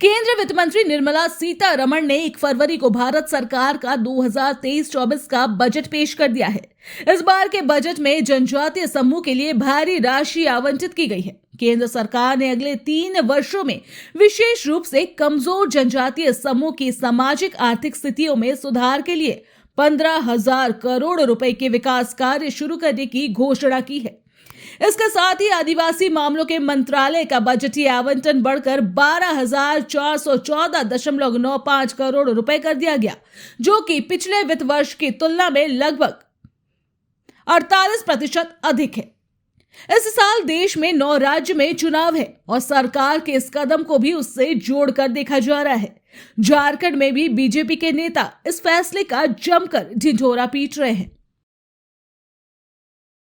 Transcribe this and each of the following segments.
केंद्रीय वित्त मंत्री निर्मला सीतारमण ने 1 फरवरी को भारत सरकार का 2023-24 का बजट पेश कर दिया है। इस बार के बजट में जनजातीय समूह के लिए भारी राशि आवंटित की गई है। केंद्र सरकार ने अगले 3 वर्षों में विशेष रूप से कमजोर जनजातीय समूह की सामाजिक आर्थिक स्थितियों में सुधार के लिए 15,000 करोड़ रुपए के विकास कार्य शुरू करने की घोषणा की है। इसके साथ ही आदिवासी मामलों के मंत्रालय का बजटीय आवंटन बढ़कर 12,414.95 करोड़ रुपए कर दिया गया, जो कि पिछले वित्त वर्ष की तुलना में लगभग 48% अधिक है। इस साल देश में 9 राज्य में चुनाव है और सरकार के इस कदम को भी उससे जोड़कर देखा जा रहा है। झारखंड में भी बीजेपी के नेता इस फैसले का जमकर ढिंढोरा पीट रहे हैं।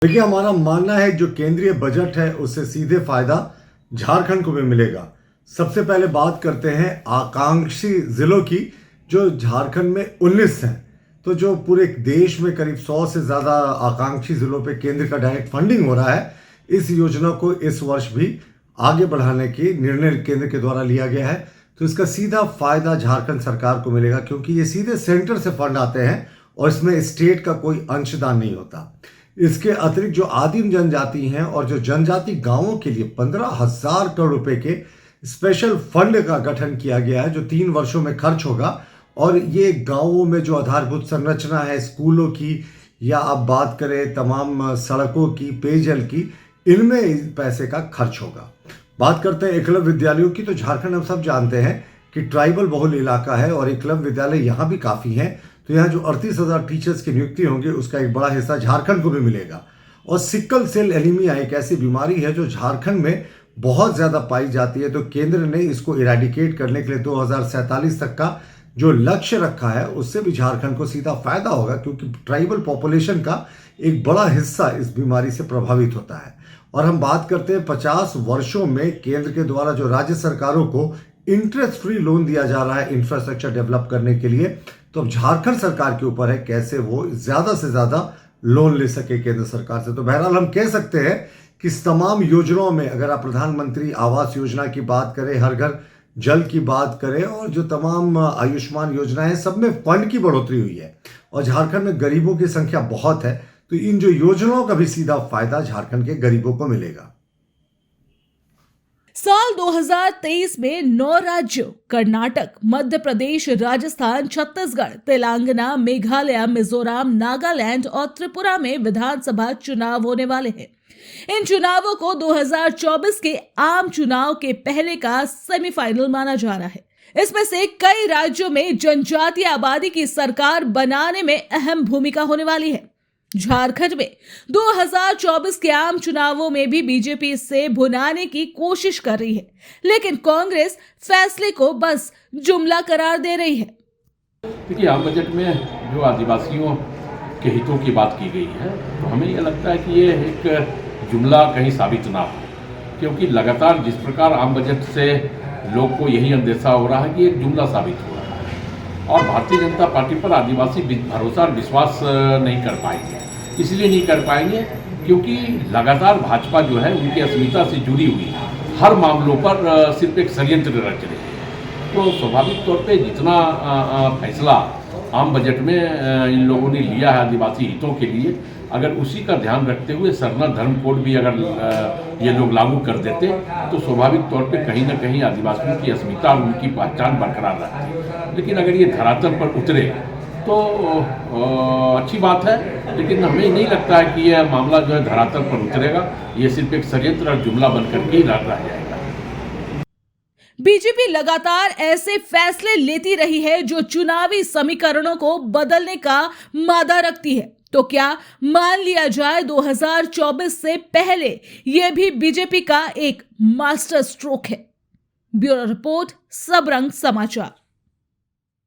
देखिए, हमारा मानना है जो केंद्रीय बजट है उससे सीधे फायदा झारखंड को भी मिलेगा। सबसे पहले बात करते हैं आकांक्षी जिलों की, जो झारखंड में 19 हैं। तो जो पूरे देश में करीब 100 से ज़्यादा आकांक्षी जिलों पे केंद्र का डायरेक्ट फंडिंग हो रहा है। इस योजना को इस वर्ष भी आगे बढ़ाने की निर्णय केंद्र के द्वारा लिया गया है। तो इसका सीधा फायदा झारखंड सरकार को मिलेगा, क्योंकि ये सीधे सेंटर से फंड आते हैं और इसमें स्टेट का कोई अंशदान नहीं होता। इसके अतिरिक्त जो आदिम जनजाति हैं और जो जनजाति गांवों के लिए 15,000 करोड़ रुपए के स्पेशल फंड का गठन किया गया है, जो 3 वर्षों में खर्च होगा। और ये गांवों में जो आधारभूत संरचना है, स्कूलों की या आप बात करें तमाम सड़कों की, पेयजल की, इनमें इस पैसे का खर्च होगा। बात करते हैं एकलव्य विद्यालयों की, तो झारखंड हम सब जानते हैं कि ट्राइबल बहुल इलाका है और एकलव्य विद्यालय यहाँ भी काफ़ी हैं। तो यहाँ जो 38,000 टीचर्स की नियुक्ति होंगे उसका एक बड़ा हिस्सा झारखंड को भी मिलेगा। और सिकल सेल एनीमिया एक ऐसी बीमारी है जो झारखंड में बहुत ज़्यादा पाई जाती है। तो केंद्र ने इसको इरेडिकेट करने के लिए 2047 तक का जो लक्ष्य रखा है, उससे भी झारखंड को सीधा फायदा होगा, क्योंकि ट्राइबल पॉपुलेशन का एक बड़ा हिस्सा इस बीमारी से प्रभावित होता है। और हम बात करते हैं 50 वर्षों में केंद्र के द्वारा जो राज्य सरकारों को इंटरेस्ट फ्री लोन दिया जा रहा है इंफ्रास्ट्रक्चर डेवलप करने के लिए, तो अब झारखंड सरकार के ऊपर है कैसे वो ज्यादा से ज्यादा लोन ले सके केंद्र सरकार से। तो बहरहाल हम कह सकते हैं कि इस तमाम योजनाओं में, अगर आप प्रधानमंत्री आवास योजना की बात करें, हर घर जल की बात करें और जो तमाम आयुष्मान योजना है, सब में फंड की बढ़ोतरी हुई है। और झारखंड में गरीबों की संख्या बहुत है, तो इन जो योजनाओं का भी सीधा फायदा झारखंड के गरीबों को मिलेगा। साल 2023 में 9 राज्यों कर्नाटक, मध्य प्रदेश, राजस्थान, छत्तीसगढ़, तेलंगाना, मेघालय, मिजोरम, नागालैंड और त्रिपुरा में विधानसभा चुनाव होने वाले हैं। इन चुनावों को 2024 के आम चुनाव के पहले का सेमीफाइनल माना जा रहा है। इसमें से कई राज्यों में जनजातीय आबादी की सरकार बनाने में अहम भूमिका होने वाली है। झारखंड में 2024 के आम चुनावों में भी बीजेपी इससे भुनाने की कोशिश कर रही है, लेकिन कांग्रेस फैसले को बस जुमला करार दे रही है। देखिए, आम बजट में जो आदिवासियों के हितों की बात की गई है, तो हमें यह लगता है कि ये एक जुमला कहीं साबित ना हो, क्योंकि लगातार जिस प्रकार आम बजट से लोग को यही अंदेशा हो रहा है कि एक जुमला साबित हो रहा है और भारतीय जनता पार्टी पर आदिवासी भरोसा और विश्वास नहीं कर पाएंगे। इसलिए नहीं कर पाएंगे क्योंकि लगातार भाजपा जो है उनकी अस्मिता से जुड़ी हुई हर मामलों पर सिर्फ एक षड्यंत्र रच रही है। तो स्वाभाविक तौर पे जितना फैसला आम बजट में इन लोगों ने लिया है आदिवासी हितों के लिए, अगर उसी का ध्यान रखते हुए सरना धर्म कोड भी अगर ये लोग लागू कर देते तो स्वाभाविक तौर पे कहीं ना कहीं आदिवासियों की अस्मिता और उनकी पहचान बरकरार रहती। लेकिन अगर ये धरातल पर उतरे तो अच्छी बात है, लेकिन हमें नहीं लगता है कि यह मामला जो है धरातल पर उतरेगा। ये सिर्फ एक षड्यंत्र और जुमला बनकर के ही रह जाएगा। बीजेपी लगातार ऐसे फैसले लेती रही है जो चुनावी समीकरणों को बदलने का मादा रखती है। तो क्या मान लिया जाए 2024 से पहले यह भी बीजेपी का एक मास्टर स्ट्रोक है? ब्यूरो रिपोर्ट, सबरंग समाचार।